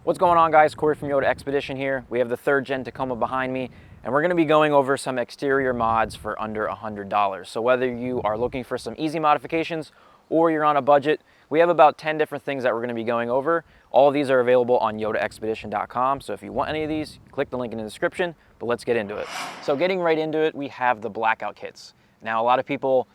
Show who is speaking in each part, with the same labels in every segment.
Speaker 1: What's going on, guys? Corey from DIODE Expedition here. We have the 3rd gen Tacoma behind me, and we're going to be going over some exterior mods for under $100. So whether you are looking for some easy modifications or you're on a budget, we have about 10 different things that we're going to be going over. All of these are available on DIODEexpedition.com. So if you want any of these, click the link in the description, but let's get into it. So getting right into it, we have the Blackout Kits. Now, a lot of people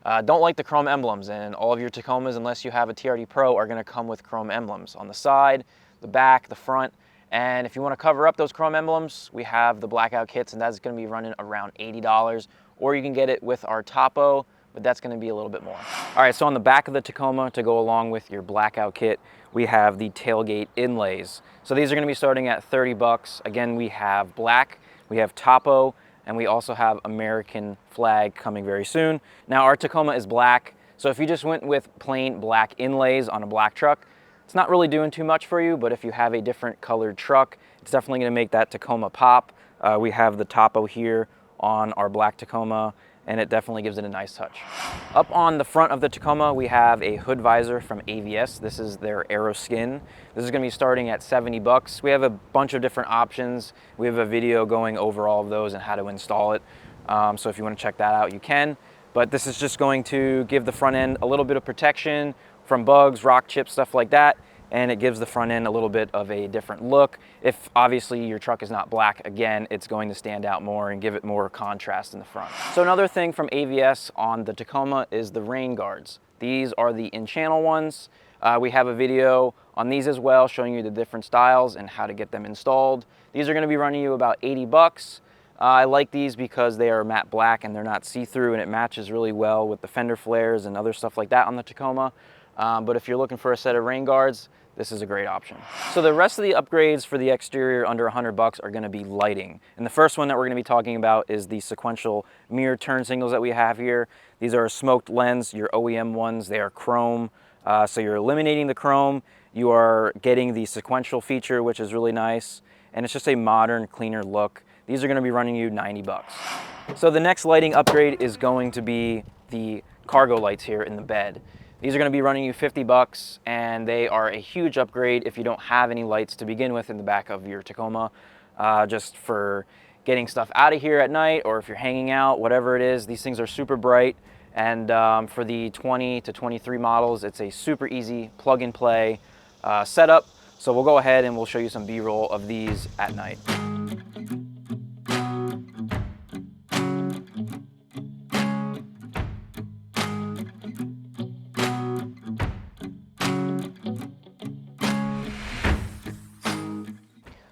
Speaker 1: don't like the chrome emblems, and all of your Tacomas, unless you have a TRD Pro, are going to come with chrome emblems on the side, the back, the front. And if you want to cover up those chrome emblems, we have the Blackout Kits, and that's going to be running around $80, or you can get it with our topo, but that's going to be a little bit more. All right, so on the back of the Tacoma, to go along with your Blackout Kit, we have the Tailgate Inlays. So these are going to be starting at 30 bucks. Again, we have black, we have topo, and we also have American flag coming very soon. Now, our Tacoma is black, so if you just went with plain black inlays on a black truck, it's not really doing too much for you, but if you have a different colored truck, it's definitely going to make that Tacoma pop. We have the topo here on our black Tacoma, and it definitely gives it a nice touch. Up on the front of the Tacoma, we have a hood visor from AVS. This is their Aero Skin. This is going to be starting at 70 bucks. We have a bunch of different options. We have a video going over all of those and how to install it. So if you want to check that out, you can. But this is just going to give the front end a little bit of protection from bugs, rock chips, stuff like that, and it gives the front end a little bit of a different look. If obviously your truck is not black, again, it's going to stand out more and give it more contrast in the front. So another thing from AVS on the Tacoma is the rain guards. These are the in-channel ones. We have a video on these as well, showing you the different styles and how to get them installed. These are going to be running you about 80 bucks. I like these because they are matte black and they're not see-through, and it matches really well with the fender flares and other stuff like that on the Tacoma. But if you're looking for a set of rain guards, this is a great option. So the rest of the upgrades for the exterior under 100 bucks are going to be lighting. And the first one that we're going to be talking about is the sequential mirror turn signals that we have here. These are smoked lens, your OEM ones. They are chrome. So you're eliminating the chrome. You are getting the sequential feature, which is really nice. And it's just a modern, cleaner look. These are going to be running you 90 bucks. So the next lighting upgrade is going to be the cargo lights here in the bed. These are going to be running you 50 bucks, and they are a huge upgrade if you don't have any lights to begin with in the back of your Tacoma, just for getting stuff out of here at night, or if you're hanging out, whatever it is. These things are super bright, and for the 20 to 23 models, it's a super easy plug-and-play setup. So we'll go ahead and we'll show you some B-roll of these at night.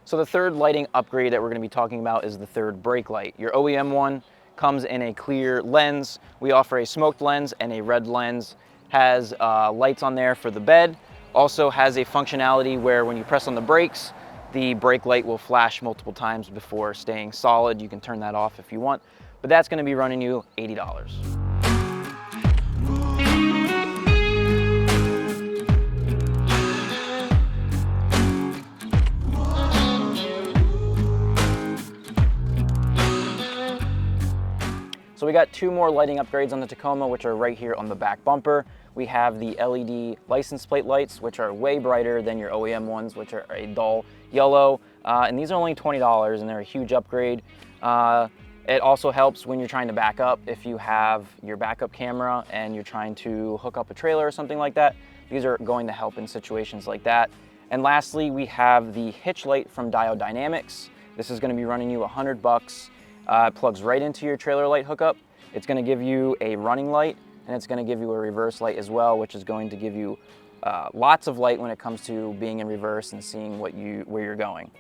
Speaker 1: So the third lighting upgrade that we're going to be talking about is the third brake light. Your OEM one comes in a clear lens. We offer a smoked lens and a red lens. Has lights on there for the bed. Also has a functionality where when you press on the brakes, the brake light will flash multiple times before staying solid. You can turn that off if you want, but that's going to be running you $80. So we got 2 more lighting upgrades on the Tacoma, which are right here on the back bumper. We have the LED license plate lights, which are way brighter than your OEM ones, which are a dull yellow. And these are only $20, and they're a huge upgrade. It also helps when you're trying to back up. If you have your backup camera and you're trying to hook up a trailer or something like that, these are going to help in situations like that. And lastly, we have the hitch light from DIODE Dynamics. This is going to be running you 100 bucks. It plugs right into your trailer light hookup. It's going to give you a running light, and it's going to give you a reverse light as well, which is going to give you lots of light when it comes to being in reverse and seeing where you're going.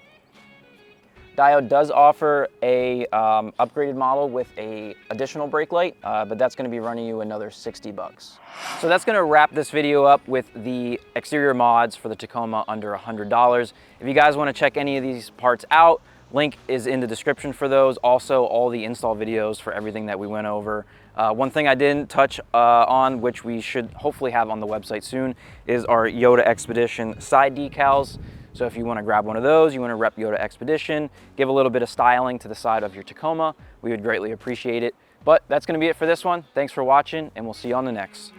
Speaker 1: DIODE does offer a upgraded model with a additional brake light, but that's going to be running you another 60 bucks. So that's going to wrap this video up with the exterior mods for the Tacoma under $100. If you guys want to check any of these parts out, link is in the description for those. Also, all the install videos for everything that we went over. One thing I didn't touch on, which we should hopefully have on the website soon, is our DIODE Expedition side decals. So if you want to grab one of those, you want to rep DIODE Expedition, give a little bit of styling to the side of your Tacoma, we would greatly appreciate it. But that's going to be it for this one. Thanks for watching, and we'll see you on the next.